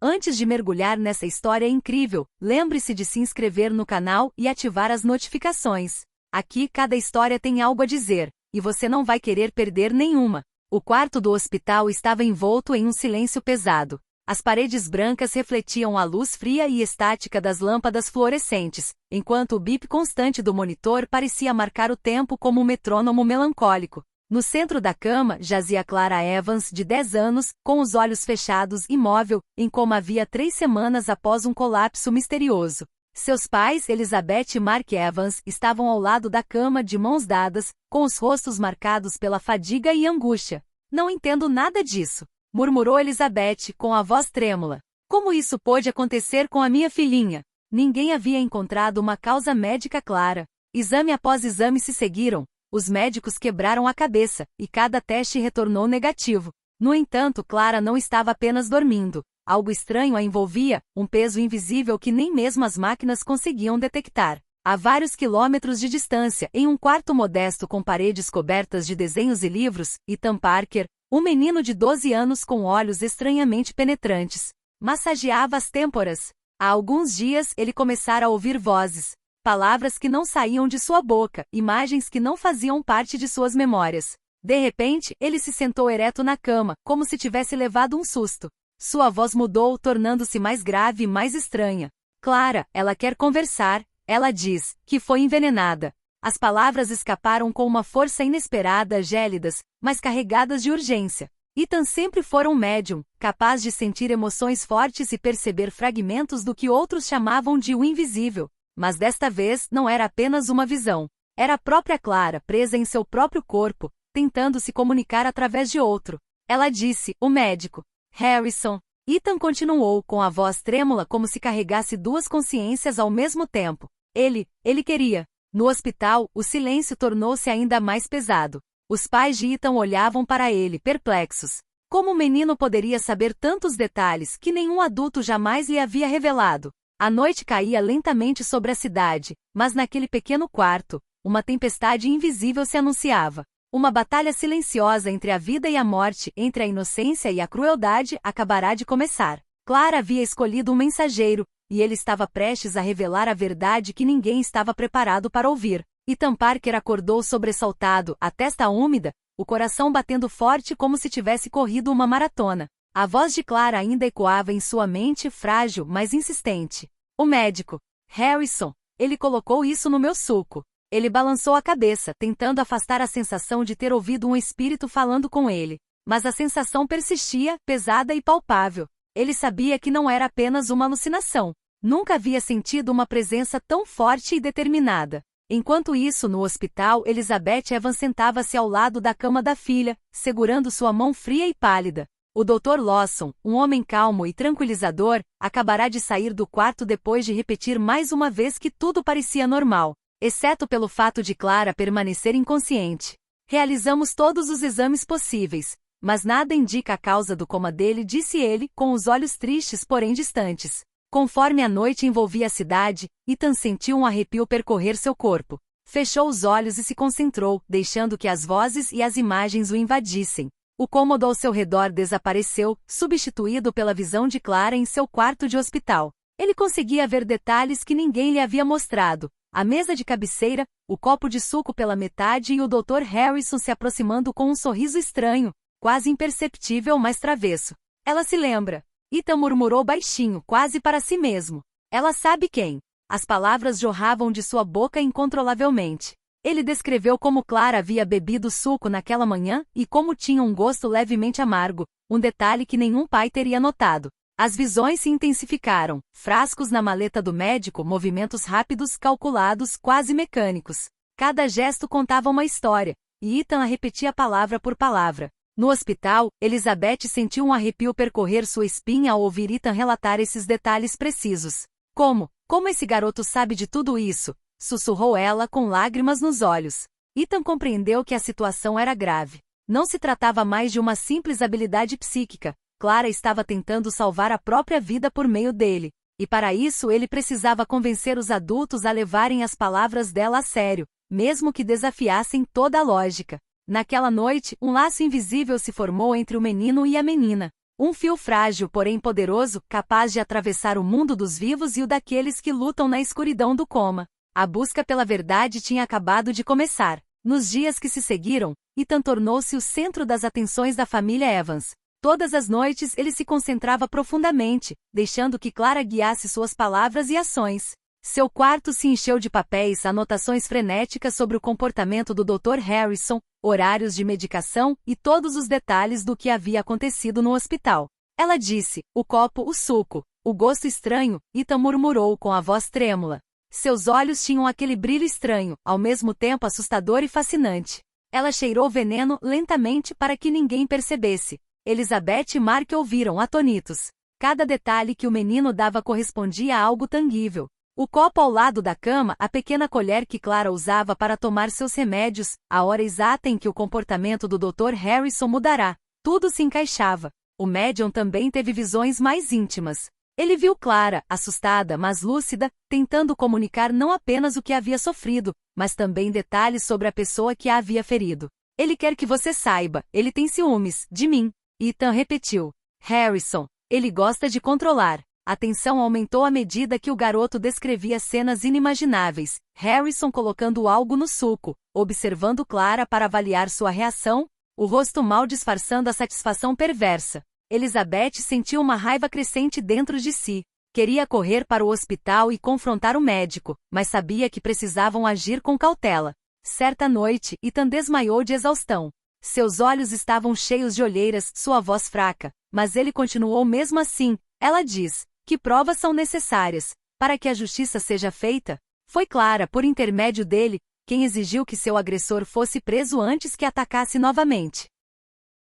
Antes de mergulhar nessa história incrível, lembre-se de se inscrever no canal e ativar as notificações. Aqui cada história tem algo a dizer, e você não vai querer perder nenhuma. O quarto do hospital estava envolto em um silêncio pesado. As paredes brancas refletiam a luz fria e estática das lâmpadas fluorescentes, enquanto o bip constante do monitor parecia marcar o tempo como um metrônomo melancólico. No centro da cama jazia Clara Evans, de 10 anos, com os olhos fechados, imóvel, em como havia 3 semanas após um colapso misterioso. Seus pais, Elizabeth e Mark Evans, estavam ao lado da cama de mãos dadas, com os rostos marcados pela fadiga e angústia. Não entendo nada disso, murmurou Elizabeth, com a voz trêmula. Como isso pôde acontecer com a minha filhinha? Ninguém havia encontrado uma causa médica clara. Exame após exame se seguiram. Os médicos quebraram a cabeça, e cada teste retornou negativo. No entanto, Clara não estava apenas dormindo. Algo estranho a envolvia, um peso invisível que nem mesmo as máquinas conseguiam detectar. A vários quilômetros de distância, em um quarto modesto com paredes cobertas de desenhos e livros, Ethan Parker, um menino de 12 anos com olhos estranhamente penetrantes, massageava as têmporas. Há alguns dias ele começara a ouvir vozes. Palavras que não saíam de sua boca, imagens que não faziam parte de suas memórias. De repente, ele se sentou ereto na cama, como se tivesse levado um susto. Sua voz mudou, tornando-se mais grave e mais estranha. Clara, ela quer conversar, ela diz, que foi envenenada. As palavras escaparam com uma força inesperada, gélidas, mas carregadas de urgência. Ethan sempre fora um médium, capaz de sentir emoções fortes e perceber fragmentos do que outros chamavam de o invisível. Mas desta vez não era apenas uma visão. Era a própria Clara, presa em seu próprio corpo, tentando se comunicar através de outro. Ela disse, o médico. Harrison. Ethan continuou, com a voz trêmula como se carregasse duas consciências ao mesmo tempo. Ele queria. No hospital, o silêncio tornou-se ainda mais pesado. Os pais de Ethan olhavam para ele, perplexos. Como o menino poderia saber tantos detalhes que nenhum adulto jamais lhe havia revelado? A noite caía lentamente sobre a cidade, mas naquele pequeno quarto, uma tempestade invisível se anunciava. Uma batalha silenciosa entre a vida e a morte, entre a inocência e a crueldade, acabará de começar. Clara havia escolhido um mensageiro, e ele estava prestes a revelar a verdade que ninguém estava preparado para ouvir. Ethan Parker acordou sobressaltado, a testa úmida, o coração batendo forte como se tivesse corrido uma maratona. A voz de Clara ainda ecoava em sua mente, frágil, mas insistente. O médico. Harrison. Ele colocou isso no meu suco. Ele balançou a cabeça, tentando afastar a sensação de ter ouvido um espírito falando com ele. Mas a sensação persistia, pesada e palpável. Ele sabia que não era apenas uma alucinação. Nunca havia sentido uma presença tão forte e determinada. Enquanto isso, no hospital, Elizabeth Evans sentava-se ao lado da cama da filha, segurando sua mão fria e pálida. O Dr. Lawson, um homem calmo e tranquilizador, acabará de sair do quarto depois de repetir mais uma vez que tudo parecia normal, exceto pelo fato de Clara permanecer inconsciente. Realizamos todos os exames possíveis, mas nada indica a causa do coma dele, disse ele, com os olhos tristes porém distantes. Conforme a noite envolvia a cidade, Ethan sentiu um arrepio percorrer seu corpo. Fechou os olhos e se concentrou, deixando que as vozes e as imagens o invadissem. O cômodo ao seu redor desapareceu, substituído pela visão de Clara em seu quarto de hospital. Ele conseguia ver detalhes que ninguém lhe havia mostrado. A mesa de cabeceira, o copo de suco pela metade e o Dr. Harrison se aproximando com um sorriso estranho, quase imperceptível mas travesso. Ela se lembra. Ethan murmurou baixinho, quase para si mesmo. Ela sabe quem. As palavras jorravam de sua boca incontrolavelmente. Ele descreveu como Clara havia bebido suco naquela manhã e como tinha um gosto levemente amargo, um detalhe que nenhum pai teria notado. As visões se intensificaram, frascos na maleta do médico, movimentos rápidos, calculados, quase mecânicos. Cada gesto contava uma história, e Ethan a repetia palavra por palavra. No hospital, Elizabeth sentiu um arrepio percorrer sua espinha ao ouvir Ethan relatar esses detalhes precisos. Como esse garoto sabe de tudo isso? Sussurrou ela com lágrimas nos olhos. Ethan compreendeu que a situação era grave. Não se tratava mais de uma simples habilidade psíquica. Clara estava tentando salvar a própria vida por meio dele. E para isso ele precisava convencer os adultos a levarem as palavras dela a sério, mesmo que desafiassem toda a lógica. Naquela noite, um laço invisível se formou entre o menino e a menina. Um fio frágil, porém poderoso, capaz de atravessar o mundo dos vivos e o daqueles que lutam na escuridão do coma. A busca pela verdade tinha acabado de começar. Nos dias que se seguiram, Ethan tornou-se o centro das atenções da família Evans. Todas as noites ele se concentrava profundamente, deixando que Clara guiasse suas palavras e ações. Seu quarto se encheu de papéis, anotações frenéticas sobre o comportamento do Dr. Harrison, horários de medicação e todos os detalhes do que havia acontecido no hospital. Ela disse, o copo, o suco, o gosto estranho, Ethan murmurou com a voz trêmula. Seus olhos tinham aquele brilho estranho, ao mesmo tempo assustador e fascinante. Ela cheirou veneno lentamente para que ninguém percebesse. Elizabeth e Mark ouviram atônitos. Cada detalhe que o menino dava correspondia a algo tangível. O copo ao lado da cama, a pequena colher que Clara usava para tomar seus remédios, a hora exata em que o comportamento do Dr. Harrison mudará. Tudo se encaixava. O médium também teve visões mais íntimas. Ele viu Clara, assustada mas lúcida, tentando comunicar não apenas o que havia sofrido, mas também detalhes sobre a pessoa que a havia ferido. Ele quer que você saiba, ele tem ciúmes, de mim. Ethan repetiu. Harrison. Ele gosta de controlar. A tensão aumentou à medida que o garoto descrevia cenas inimagináveis. Harrison colocando algo no suco, observando Clara para avaliar sua reação, o rosto mal disfarçando a satisfação perversa. Elizabeth sentiu uma raiva crescente dentro de si. Queria correr para o hospital e confrontar o médico, mas sabia que precisavam agir com cautela. Certa noite, Ethan desmaiou de exaustão. Seus olhos estavam cheios de olheiras, sua voz fraca, mas ele continuou mesmo assim. Ela diz, que provas são necessárias, para que a justiça seja feita? Foi Clara, por intermédio dele, quem exigiu que seu agressor fosse preso antes que atacasse novamente.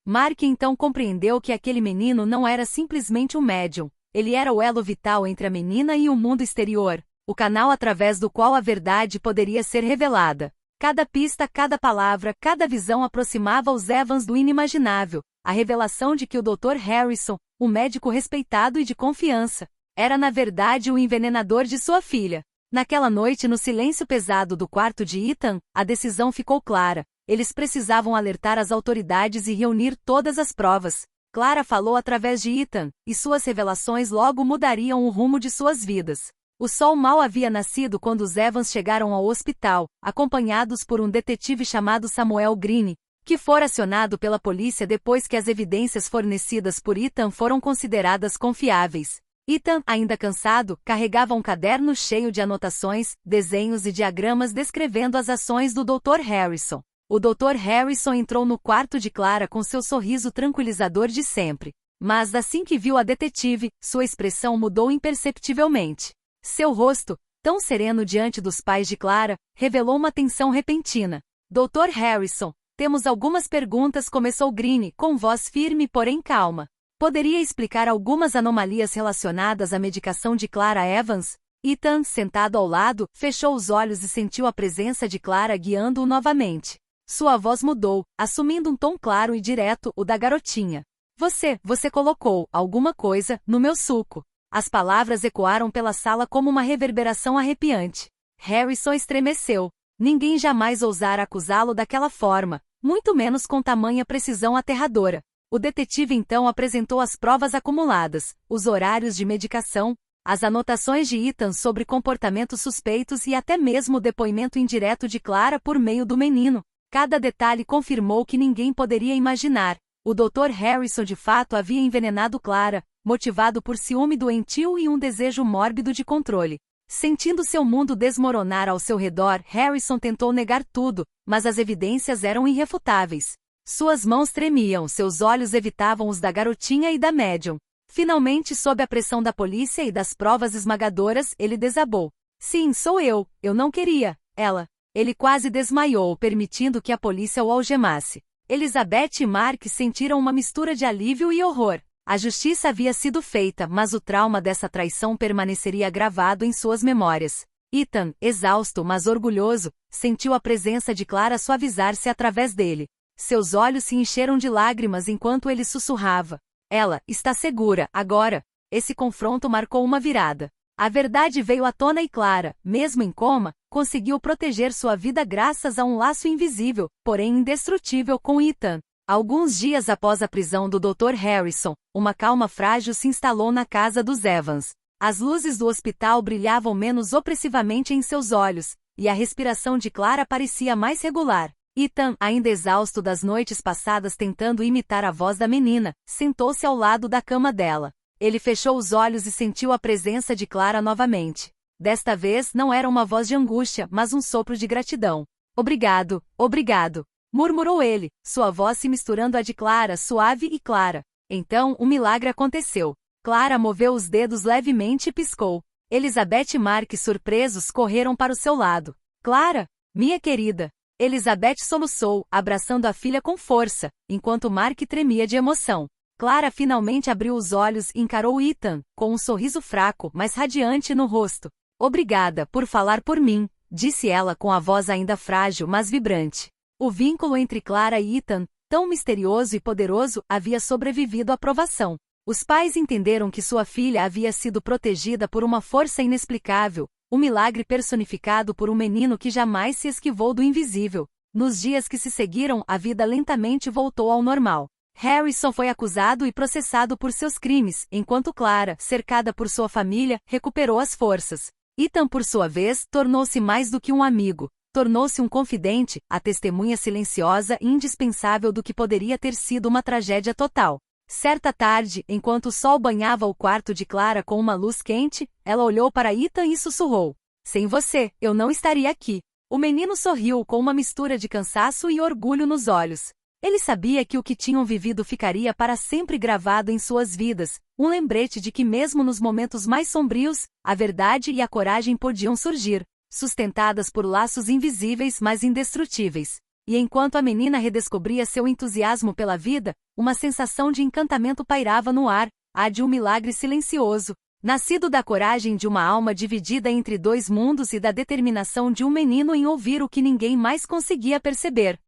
Mark então compreendeu que aquele menino não era simplesmente um médium, ele era o elo vital entre a menina e o mundo exterior, o canal através do qual a verdade poderia ser revelada. Cada pista, cada palavra, cada visão aproximava os Evans do inimaginável, a revelação de que o Dr. Harrison, um médico respeitado e de confiança, era na verdade o envenenador de sua filha. Naquela noite, no silêncio pesado do quarto de Ethan, a decisão ficou clara. Eles precisavam alertar as autoridades e reunir todas as provas. Clara falou através de Ethan, e suas revelações logo mudariam o rumo de suas vidas. O sol mal havia nascido quando os Evans chegaram ao hospital, acompanhados por um detetive chamado Samuel Green, que fora acionado pela polícia depois que as evidências fornecidas por Ethan foram consideradas confiáveis. Ethan, ainda cansado, carregava um caderno cheio de anotações, desenhos e diagramas descrevendo as ações do Dr. Harrison. O Dr. Harrison entrou no quarto de Clara com seu sorriso tranquilizador de sempre. Mas assim que viu a detetive, sua expressão mudou imperceptivelmente. Seu rosto, tão sereno diante dos pais de Clara, revelou uma tensão repentina. Dr. Harrison, temos algumas perguntas, começou Green, com voz firme porém calma. Poderia explicar algumas anomalias relacionadas à medicação de Clara Evans? Ethan, sentado ao lado, fechou os olhos e sentiu a presença de Clara guiando-o novamente. Sua voz mudou, assumindo um tom claro e direto, o da garotinha. Você colocou alguma coisa no meu suco. As palavras ecoaram pela sala como uma reverberação arrepiante. Harrison estremeceu. Ninguém jamais ousara acusá-lo daquela forma, muito menos com tamanha precisão aterradora. O detetive então apresentou as provas acumuladas, os horários de medicação, as anotações de Ethan sobre comportamentos suspeitos e até mesmo o depoimento indireto de Clara por meio do menino. Cada detalhe confirmou que ninguém poderia imaginar. O Dr. Harrison de fato havia envenenado Clara, motivado por ciúme doentio e um desejo mórbido de controle. Sentindo seu mundo desmoronar ao seu redor, Harrison tentou negar tudo, mas as evidências eram irrefutáveis. Suas mãos tremiam, seus olhos evitavam os da garotinha e da médium. Finalmente, sob a pressão da polícia e das provas esmagadoras, ele desabou. Sim, sou eu não queria, ela. Ele quase desmaiou, permitindo que a polícia o algemasse. Elizabeth e Mark sentiram uma mistura de alívio e horror. A justiça havia sido feita, mas o trauma dessa traição permaneceria gravado em suas memórias. Ethan, exausto mas orgulhoso, sentiu a presença de Clara suavizar-se através dele. Seus olhos se encheram de lágrimas enquanto ele sussurrava. Ela está segura, agora. Esse confronto marcou uma virada. A verdade veio à tona e Clara, mesmo em coma, conseguiu proteger sua vida graças a um laço invisível, porém indestrutível com Ethan. Alguns dias após a prisão do Dr. Harrison, uma calma frágil se instalou na casa dos Evans. As luzes do hospital brilhavam menos opressivamente em seus olhos, e a respiração de Clara parecia mais regular. Ethan, ainda exausto das noites passadas tentando imitar a voz da menina, sentou-se ao lado da cama dela. Ele fechou os olhos e sentiu a presença de Clara novamente. Desta vez não era uma voz de angústia, mas um sopro de gratidão. Obrigado, obrigado, murmurou ele, sua voz se misturando à de Clara, suave e clara. Então, um milagre aconteceu. Clara moveu os dedos levemente e piscou. Elizabeth e Mark, surpresos, correram para o seu lado. Clara, minha querida. Elizabeth soluçou, abraçando a filha com força, enquanto Mark tremia de emoção. Clara finalmente abriu os olhos e encarou Ethan, com um sorriso fraco, mas radiante no rosto. Obrigada por falar por mim, disse ela com a voz ainda frágil mas vibrante. O vínculo entre Clara e Ethan, tão misterioso e poderoso, havia sobrevivido à provação. Os pais entenderam que sua filha havia sido protegida por uma força inexplicável, um milagre personificado por um menino que jamais se esquivou do invisível. Nos dias que se seguiram, a vida lentamente voltou ao normal. Harrison foi acusado e processado por seus crimes, enquanto Clara, cercada por sua família, recuperou as forças. Ethan, por sua vez, tornou-se mais do que um amigo. Tornou-se um confidente, a testemunha silenciosa e indispensável do que poderia ter sido uma tragédia total. Certa tarde, enquanto o sol banhava o quarto de Clara com uma luz quente, ela olhou para Ethan e sussurrou. Sem você, eu não estaria aqui. O menino sorriu com uma mistura de cansaço e orgulho nos olhos. Ele sabia que o que tinham vivido ficaria para sempre gravado em suas vidas, um lembrete de que mesmo nos momentos mais sombrios, a verdade e a coragem podiam surgir, sustentadas por laços invisíveis mas indestrutíveis. E enquanto a menina redescobria seu entusiasmo pela vida, uma sensação de encantamento pairava no ar, a de um milagre silencioso, nascido da coragem de uma alma dividida entre dois mundos e da determinação de um menino em ouvir o que ninguém mais conseguia perceber.